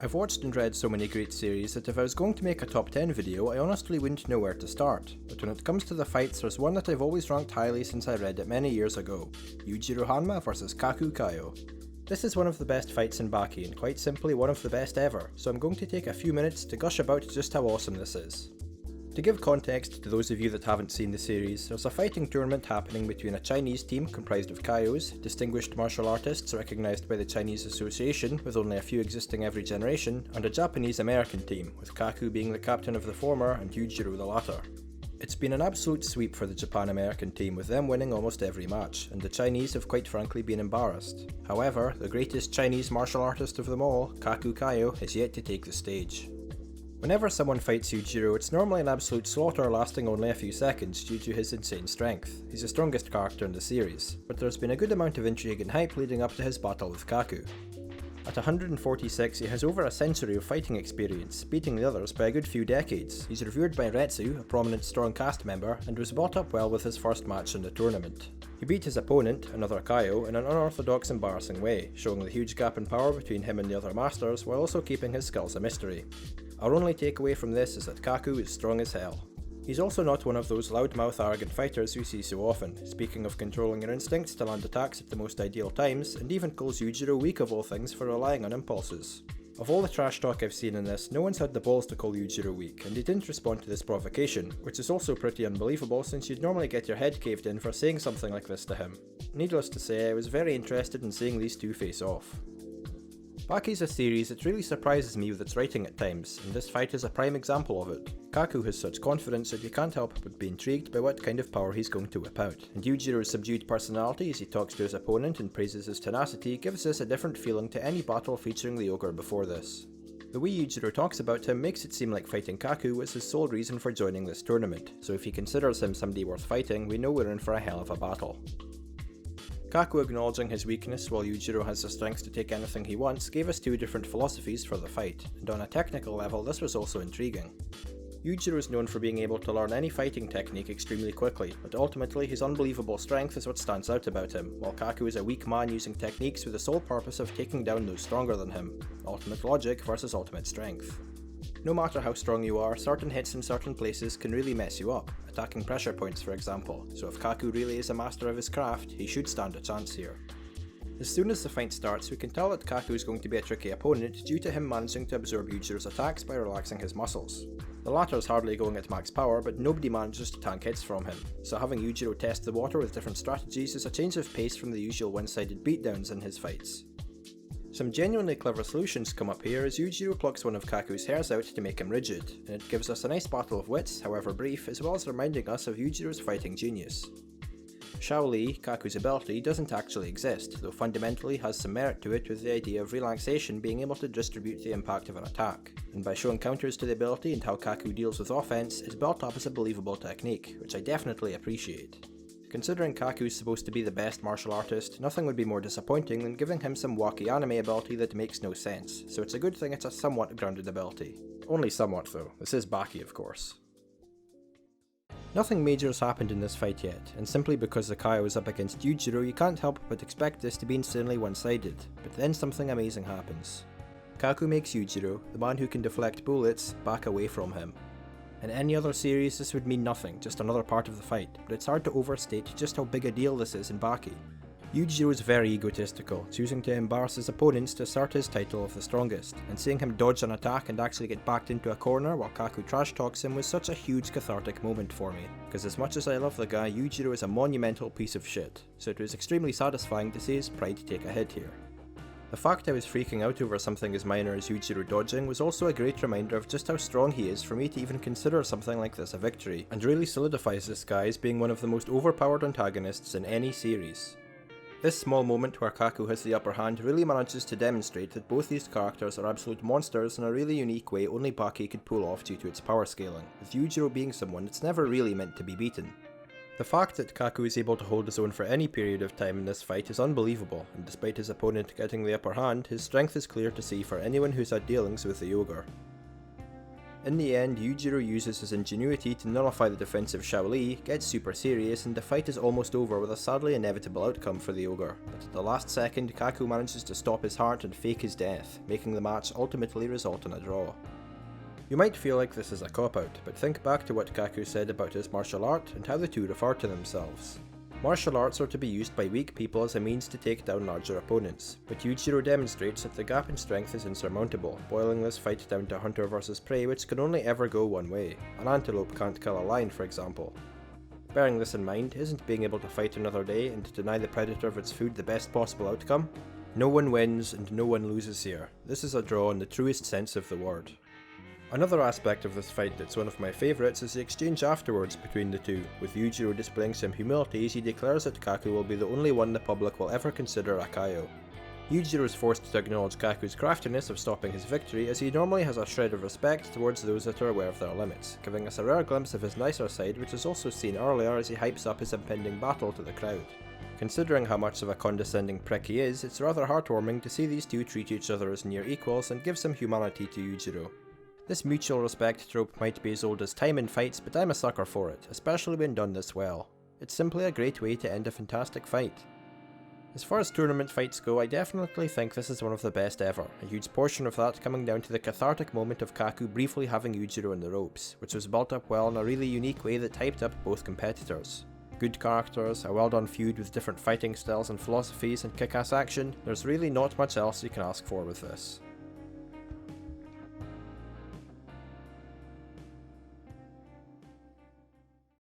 I've watched and read so many great series that if I was going to make a top 10 video, I honestly wouldn't know where to start. But when it comes to the fights, there's one that I've always ranked highly since I read it many years ago: Yujiro Hanma vs Kaku Kaio. This is one of the best fights in Baki, and quite simply one of the best ever, so I'm going to take a few minutes to gush about just how awesome this is. To give context to those of you that haven't seen the series, there's a fighting tournament happening between a Chinese team comprised of Kaios, distinguished martial artists recognised by the Chinese Association with only a few existing every generation, and a Japanese-American team, with Kaku being the captain of the former and Yujiro the latter. It's been an absolute sweep for the Japan-American team, with them winning almost every match, and the Chinese have quite frankly been embarrassed. However, the greatest Chinese martial artist of them all, Kaku Kaio, has yet to take the stage. Whenever someone fights Yujiro, it's normally an absolute slaughter lasting only a few seconds due to his insane strength. He's the strongest character in the series, but there's been a good amount of intrigue and hype leading up to his battle with Kaku. At 146, he has over a century of fighting experience, beating the others by a good few decades. He's revered by Retsu, a prominent strong cast member, and was brought up well with his first match in the tournament. He beat his opponent, another Kaio, in an unorthodox, embarrassing way, showing the huge gap in power between him and the other masters while also keeping his skills a mystery. Our only takeaway from this is that Kaku is strong as hell. He's also not one of those loudmouth arrogant fighters we see so often, speaking of controlling your instincts to land attacks at the most ideal times, and even calls Yujiro weak of all things for relying on impulses. Of all the trash talk I've seen in this, no one's had the balls to call Yujiro weak, and he didn't respond to this provocation, which is also pretty unbelievable since you'd normally get your head caved in for saying something like this to him. Needless to say, I was very interested in seeing these two face off. Baki's a series that really surprises me with its writing at times, and this fight is a prime example of it. Kaku has such confidence that you can't help but be intrigued by what kind of power he's going to whip out, and Yujiro's subdued personality as he talks to his opponent and praises his tenacity gives this a different feeling to any battle featuring the ogre before this. The way Yujiro talks about him makes it seem like fighting Kaku was his sole reason for joining this tournament, so if he considers him somebody worth fighting, we know we're in for a hell of a battle. Kaku acknowledging his weakness while Yujiro has the strength to take anything he wants gave us two different philosophies for the fight, and on a technical level this was also intriguing. Yujiro is known for being able to learn any fighting technique extremely quickly, but ultimately his unbelievable strength is what stands out about him, while Kaku is a weak man using techniques with the sole purpose of taking down those stronger than him. Ultimate logic versus ultimate strength. No matter how strong you are, certain hits in certain places can really mess you up, attacking pressure points for example, so if Kaku really is a master of his craft, he should stand a chance here. As soon as the fight starts, we can tell that Kaku is going to be a tricky opponent due to him managing to absorb Yujiro's attacks by relaxing his muscles. The latter is hardly going at max power, but nobody manages to tank hits from him, so having Yujiro test the water with different strategies is a change of pace from the usual one-sided beatdowns in his fights. Some genuinely clever solutions come up here as Yujiro plucks one of Kaku's hairs out to make him rigid, and it gives us a nice battle of wits, however brief, as well as reminding us of Yujiro's fighting genius. Shao Li, Kaku's ability, doesn't actually exist, though fundamentally has some merit to it with the idea of relaxation being able to distribute the impact of an attack, and by showing counters to the ability and how Kaku deals with offense, it's built up as a believable technique, which I definitely appreciate. Considering Kaku is supposed to be the best martial artist, nothing would be more disappointing than giving him some wacky anime ability that makes no sense, so it's a good thing it's a somewhat grounded ability. Only somewhat though, this is Baki of course. Nothing major has happened in this fight yet, and simply because the Kaio is up against Yujiro you can't help but expect this to be insanely one-sided, but then something amazing happens. Kaku makes Yujiro, the man who can deflect bullets, back away from him. In any other series this would mean nothing, just another part of the fight, but it's hard to overstate just how big a deal this is in Baki. Yujiro is very egotistical, choosing to embarrass his opponents to assert his title of the strongest, and seeing him dodge an attack and actually get backed into a corner while Kaku trash talks him was such a huge cathartic moment for me, because as much as I love the guy, Yujiro is a monumental piece of shit, so it was extremely satisfying to see his pride take a hit here. The fact I was freaking out over something as minor as Yujiro dodging was also a great reminder of just how strong he is for me to even consider something like this a victory, and really solidifies this guy as being one of the most overpowered antagonists in any series. This small moment where Kaku has the upper hand really manages to demonstrate that both these characters are absolute monsters in a really unique way only Baki could pull off due to its power scaling, with Yujiro being someone that's never really meant to be beaten. The fact that Kaku is able to hold his own for any period of time in this fight is unbelievable, and despite his opponent getting the upper hand, his strength is clear to see for anyone who's had dealings with the ogre. In the end, Yujiro uses his ingenuity to nullify the defensive Shaoli, gets super serious, and the fight is almost over with a sadly inevitable outcome for the ogre. But at the last second, Kaku manages to stop his heart and fake his death, making the match ultimately result in a draw. You might feel like this is a cop-out, but think back to what Kaku said about his martial art and how the two refer to themselves. Martial arts are to be used by weak people as a means to take down larger opponents, but Yujiro demonstrates that the gap in strength is insurmountable, boiling this fight down to hunter versus prey, which can only ever go one way. An antelope can't kill a lion, for example. Bearing this in mind, isn't being able to fight another day and to deny the predator of its food the best possible outcome? No one wins and no one loses here. This is a draw in the truest sense of the word. Another aspect of this fight that's one of my favourites is the exchange afterwards between the two, with Yujiro displaying some humility as he declares that Kaku will be the only one the public will ever consider a Kaio. Yujiro is forced to acknowledge Kaku's craftiness of stopping his victory, as he normally has a shred of respect towards those that are aware of their limits, giving us a rare glimpse of his nicer side, which is also seen earlier as he hypes up his impending battle to the crowd. Considering how much of a condescending prick he is, it's rather heartwarming to see these two treat each other as near equals and give some humanity to Yujiro. This mutual respect trope might be as old as time in fights, but I'm a sucker for it, especially when done this well. It's simply a great way to end a fantastic fight. As far as tournament fights go, I definitely think this is one of the best ever, a huge portion of that coming down to the cathartic moment of Kaku briefly having Yujiro in the ropes, which was built up well in a really unique way that hyped up both competitors. Good characters, a well done feud with different fighting styles and philosophies, and kick-ass action, there's really not much else you can ask for with this.